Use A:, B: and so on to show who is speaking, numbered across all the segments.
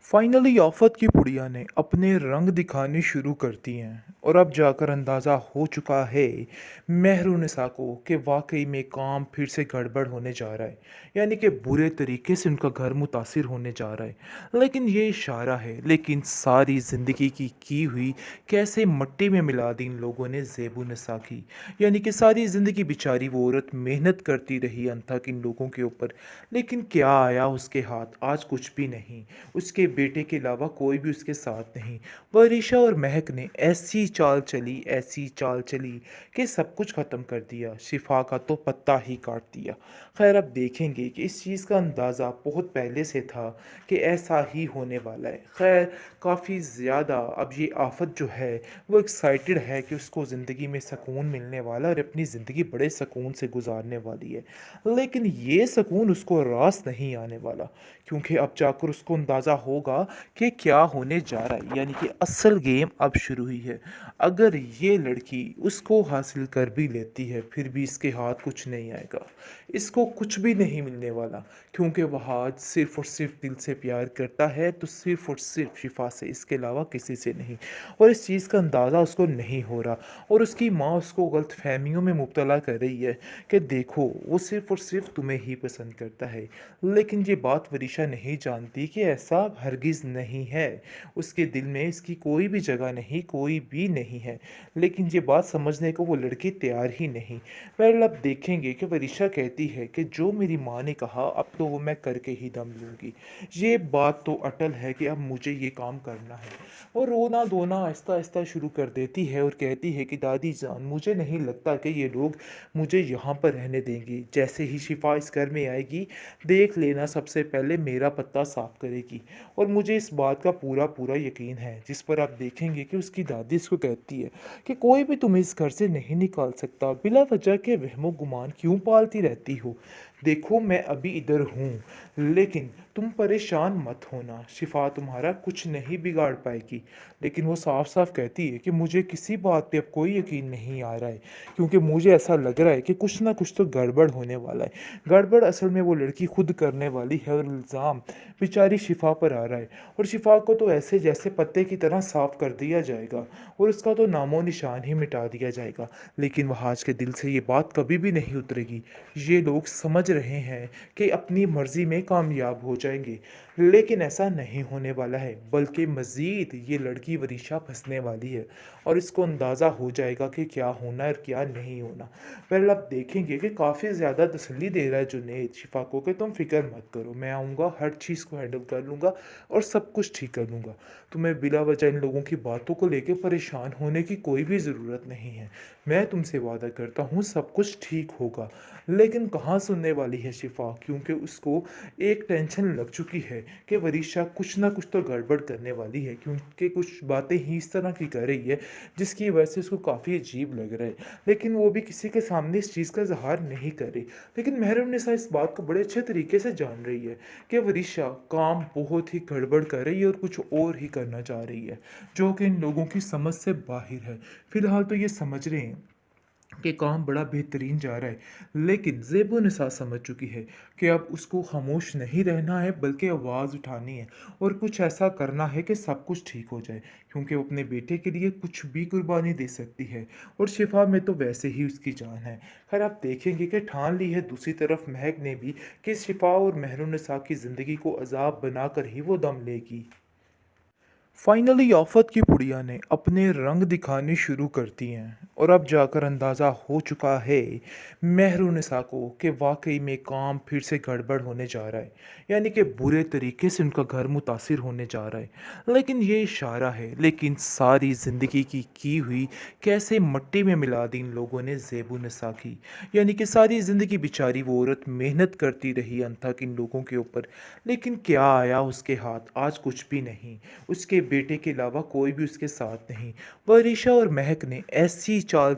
A: Finally आफत की पुड़िया ने अपने रंग दिखाने शुरू कर दिए हैं और अब जाकर अंदाज़ा हो चुका है मेहरुनिसा को कि वाकई में काम फिर से गड़बड़ होने जा रहा है। यानी कि बुरे तरीके से उनका घर मुतासिर होने जा रहा है। लेकिन ये इशारा है, लेकिन सारी ज़िंदगी की हुई कैसे मट्टी में मिला दी इन लोगों ने ज़ेबुनिसा की। यानी कि सारी ज़िंदगी बेचारी वो औरत मेहनत करती रही अनथक इन लोगों के ऊपर, लेकिन क्या आया उसके हाथ? आज कुछ भी नहीं। उसके बेटे के अलावा कोई भी उसके साथ नहीं। वरीशा और महक ने ऐसी चाल चली कि सब कुछ ख़त्म कर दिया। शिफा का तो पत्ता ही काट दिया। खैर, अब देखेंगे कि इस चीज़ का अंदाज़ा बहुत पहले से था कि ऐसा ही होने वाला है। खैर, काफ़ी ज़्यादा अब ये आफत जो है वो एक्साइटेड है कि उसको ज़िंदगी में सुकून मिलने वाला है और अपनी ज़िंदगी बड़े सुकून से गुजारने वाली है। लेकिन ये सुकून उसको रास नहीं आने वाला, क्योंकि अब जाकर उसको अंदाज़ा होगा कि क्या होने जा रहा है। यानी कि असल गेम अब शुरू हुई है। अगर ये लड़की उसको हासिल कर भी लेती है, फिर भी इसके हाथ कुछ नहीं आएगा। इसको कुछ भी नहीं मिलने वाला, क्योंकि वह आज सिर्फ़ और सिर्फ़ दिल से प्यार करता है, तो सिर्फ़ और सिर्फ़ शिफ़ा से, इसके अलावा किसी से नहीं। और इस चीज़ का अंदाज़ा उसको नहीं हो रहा, और उसकी माँ उसको गलतफ़हमियों में मुब्तला कर रही है कि देखो, वो सिर्फ़ और सिर्फ़ तुम्हें ही पसंद करता है। लेकिन ये बात वरीशा नहीं जानती कि ऐसा हरगिज़ नहीं है। उसके दिल में इसकी कोई भी जगह नहीं, कोई भी नहीं है। लेकिन ये बात समझने को वो लड़की तैयार ही नहीं। बहरहाल, अब देखेंगे कि वरीशा कहती है कि जो मेरी माँ ने कहा अब तो वो मैं करके ही दम लूँगी। ये बात तो अटल है कि अब मुझे ये काम करना है। और रोना धोना आहिस्ता आहिस्ता शुरू कर देती है और कहती है कि दादी जान, मुझे नहीं लगता कि ये लोग मुझे यहाँ पर रहने देंगे। जैसे ही शिफा इस घर में आएगी, देख लेना सबसे पहले मेरा पत्ता साफ करेगी। और मुझे इस बात का पूरा पूरा यकीन है। जिस पर आप देखेंगे कि उसकी दादी इसको कहती है कि कोई भी तुम्हें इस घर से नहीं निकाल सकता, बिला वजह के वहमो गुमान क्यों पालती रहती हो। देखो, मैं अभी इधर हूँ, लेकिन तुम परेशान मत होना, शिफा तुम्हारा कुछ नहीं बिगाड़ पाएगी। लेकिन वो साफ साफ कहती है कि मुझे किसी बात पे अब कोई यकीन नहीं आ रहा है, क्योंकि मुझे ऐसा लग रहा है कि कुछ ना कुछ तो गड़बड़ होने वाला है। गड़बड़ असल में वो लड़की खुद करने वाली है, और इल्ज़ाम बेचारी शिफा पर आ रहा है। और शिफा को तो ऐसे जैसे पत्ते की तरह साफ कर दिया जाएगा, और उसका तो नामो निशान ही मिटा दिया जाएगा। लेकिन वह आज के दिल से ये बात कभी भी नहीं उतरेगी। ये लोग समझ रहे हैं कि अपनी मर्जी में कामयाब हो जाएंगे, लेकिन ऐसा नहीं होने वाला है, बल्कि मज़ीद ये लड़की वरीशा फंसने वाली है। और इसको अंदाज़ा हो जाएगा कि क्या होना है और क्या नहीं होना। पहले आप देखेंगे कि काफ़ी ज़्यादा तसल्ली दे रहा है जुनैद शिफा को कि तुम फिक्र मत करो, मैं आऊँगा, हर चीज़ को हैंडल कर लूँगा और सब कुछ ठीक कर लूँगा। तुम्हें बिला वजह इन लोगों की बातों को लेकर परेशान होने की कोई भी ज़रूरत नहीं है। मैं तुमसे वादा करता हूँ सब कुछ ठीक होगा। लेकिन कहाँ सुनने वाली है शिफा, क्योंकि उसको एक टेंशन लग चुकी है कि वरीशा कुछ ना कुछ तो गड़बड़ करने वाली है, क्योंकि कुछ बातें ही इस तरह की कर रही है जिसकी वजह से उसको काफ़ी अजीब लग रहा है। लेकिन वो भी किसी के सामने इस चीज़ का इज़हार नहीं कर रही। लेकिन महरुनिसा इस बात को बड़े अच्छे तरीके से जान रही है कि वरीशा काम बहुत ही गड़बड़ कर रही है और कुछ और ही करना चाह रही है, जो कि इन लोगों की समझ से बाहर है। फिलहाल तो ये समझ रहे हैं कि काम बड़ा बेहतरीन जा रहा है, लेकिन ज़ेबुनिसा समझ चुकी है कि अब उसको खामोश नहीं रहना है, बल्कि आवाज़ उठानी है और कुछ ऐसा करना है कि सब कुछ ठीक हो जाए, क्योंकि वो अपने बेटे के लिए कुछ भी कुर्बानी दे सकती है। और शिफा में तो वैसे ही उसकी जान है। खैर, आप देखेंगे कि ठान ली है दूसरी तरफ महक ने भी कि शिफा और महरुनिसा की ज़िंदगी को अजाब बनाकर ही वो दम लेगी। फाइनली आफत की पुड़िया ने अपने रंग दिखाने शुरू कर दिए हैं और अब जाकर अंदाज़ा हो चुका है मेहरुनिसा को कि वाकई में काम फिर से गड़बड़ होने जा रहा है। यानी कि बुरे तरीके से उनका घर मुतासिर होने जा रहा है। लेकिन ये इशारा है, लेकिन सारी ज़िंदगी की हुई कैसे मट्टी में मिला दी इन लोगों ने ज़ेबुनिसा की। यानी कि सारी ज़िंदगी बेचारी वो औरत मेहनत करती रही अनथक इन लोगों के ऊपर, लेकिन क्या आया उसके हाथ? आज कुछ भी नहीं। उसके बेटे के अलावा कोई भी उसके साथ नहीं। वरीशा और महक ने ऐसी चाल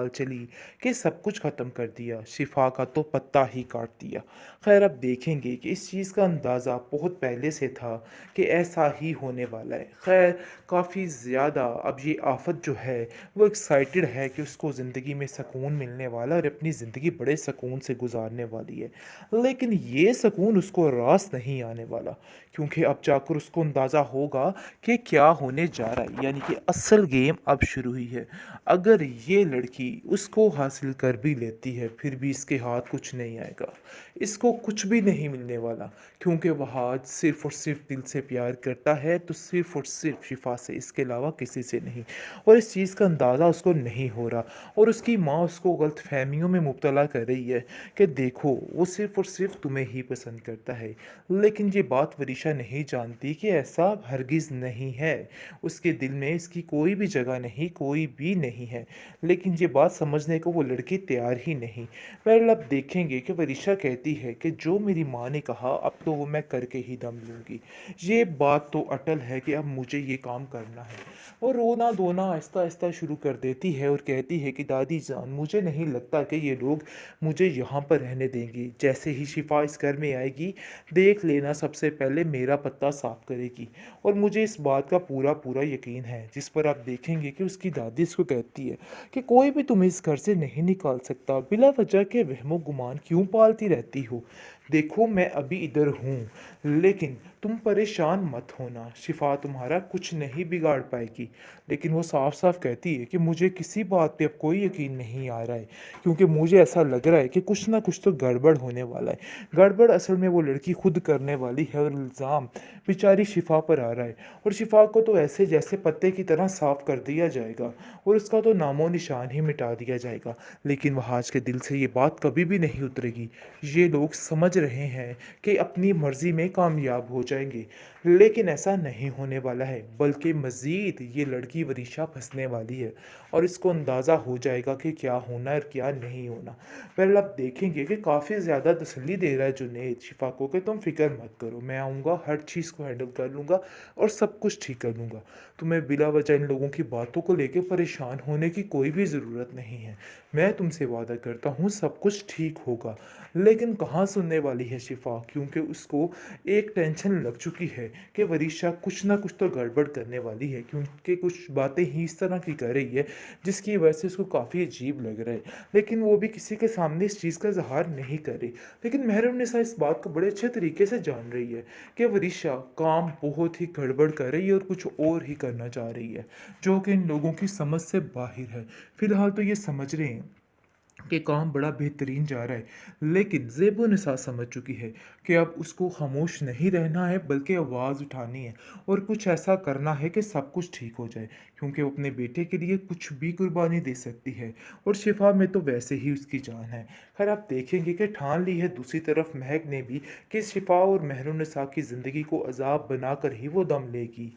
A: चली कि सब कुछ ख़त्म कर दिया, शिफा का तो पत्ता ही काट दिया। खैर अब देखेंगे कि इस चीज़ का अंदाज़ा बहुत पहले से था कि ऐसा ही होने वाला है। खैर काफ़ी ज़्यादा अब ये आफ़त जो है वो एक्साइटेड है कि उसको ज़िंदगी में सुकून मिलने वाला है और अपनी ज़िंदगी बड़े सुकून से गुजारने वाली है। लेकिन ये सुकून उसको रास नहीं आने वाला, क्योंकि अब जाकर उसको अंदाज़ा होगा कि क्या होने जा रहा है, यानी कि असल गेम अब शुरू हुई है। अगर ये लड़की उसको हासिल कर भी लेती है फिर भी इसके हाथ कुछ नहीं आएगा, इसको कुछ भी नहीं मिलने वाला, क्योंकि वह आज सिर्फ़ और सिर्फ़ दिल से प्यार करता है तो सिर्फ़ और सिर्फ़ शिफ़ा से, इसके अलावा किसी से नहीं। और इस चीज़ का अंदाज़ा उसको नहीं हो रहा और उसकी माँ उसको गलतफ़हमियों में मुब्तला कर रही है कि देखो वो सिर्फ़ और सिर्फ़ तुम्हें ही पसंद करता है। लेकिन ये बात वरीशा नहीं जानती कि ऐसा हरगिज़ नहीं है। उसके दिल में इसकी कोई भी जगह नहीं, कोई भी नहीं है। लेकिन ये बात समझने को वो लड़की तैयार ही नहीं। वेल अब देखेंगे कि वरीशा कहती है कि जो मेरी माँ ने कहा अब तो वो मैं करके ही दम लूँगी। ये बात तो अटल है कि अब मुझे ये काम करना है। वो रोना धोना आहिस्ता आहिस्ता शुरू कर देती है और कहती है कि दादी जान, मुझे नहीं लगता कि ये लोग मुझे यहाँ पर रहने देंगे। जैसे ही शिफा इस घर में आएगी देख लेना सबसे पहले मेरा पत्ता साफ करेगी। और मुझे इस बात का पूरा पूरा यकीन है। जिस पर आप देखेंगे कि उसकी दादी इसको कहती है कि कोई भी तुम्हें इस घर से नहीं निकाल सकता, बिला वजह के वहमो गुमान क्यों पालती रहती हो। देखो मैं अभी इधर हूँ, लेकिन तुम परेशान मत होना, शिफा तुम्हारा कुछ नहीं बिगाड़ पाएगी। लेकिन वो साफ साफ कहती है कि मुझे किसी बात पे अब कोई यकीन नहीं आ रहा है, क्योंकि मुझे ऐसा लग रहा है कि कुछ ना कुछ तो गड़बड़ होने वाला है। गड़बड़ असल में वो लड़की खुद करने वाली है और इल्ज़ाम बेचारी शिफा पर आ रहा है। और शिफा को तो ऐसे जैसे पत्ते की तरह साफ कर दिया जाएगा और उसका तो नामो निशान ही मिटा दिया जाएगा। लेकिन वह आज के दिल से ये बात कभी भी नहीं उतरेगी। ये लोग समझ रहे हैं कि अपनी मर्जी में कामयाब हो जाएंगे, लेकिन ऐसा नहीं होने वाला है, बल्कि मज़ीद ये लड़की वरीशा फंसने वाली है और इसको अंदाज़ा हो जाएगा कि क्या होना और क्या नहीं होना। पहले आप देखेंगे कि काफ़ी ज़्यादा तसल्ली दे रहा है जुनैद शिफा को कि तुम फिक्र मत करो, मैं आऊँगा, हर चीज़ को हैंडल कर लूँगा और सब कुछ ठीक कर लूँगा। तुम्हें बिला वजह इन लोगों की बातों को लेकर परेशान होने की कोई भी ज़रूरत नहीं है। मैं तुमसे वादा करता हूँ सब कुछ ठीक होगा। लेकिन कहाँ सुनने वाली है शिफा, क्योंकि उसको एक टेंशन लग चुकी है कि वरीशा कुछ ना कुछ तो गड़बड़ करने वाली है, क्योंकि कुछ बातें ही इस तरह की कर रही है जिसकी वजह से उसको काफ़ी अजीब लग रहा है। लेकिन वो भी किसी के सामने इस चीज़ का इजहार नहीं कर रही। लेकिन महरुनिसा इस बात को बड़े अच्छे तरीके से जान रही है कि वरीशा काम बहुत ही गड़बड़ कर रही है और कुछ और ही करना चाह रही है, जो कि इन लोगों की समझ से बाहर है। फिलहाल तो ये समझ रहे हैं कि काम बड़ा बेहतरीन जा रहा है, लेकिन ज़ेबो निसार समझ चुकी है कि अब उसको खामोश नहीं रहना है बल्कि आवाज़ उठानी है और कुछ ऐसा करना है कि सब कुछ ठीक हो जाए, क्योंकि वो अपने बेटे के लिए कुछ भी कुर्बानी दे सकती है और शिफा में तो वैसे ही उसकी जान है। खैर आप देखेंगे कि ठान ली है दूसरी तरफ महक ने भी कि शिफा और महरुनिसा की ज़िंदगी को अजाब बनाकर ही वो दम लेगी।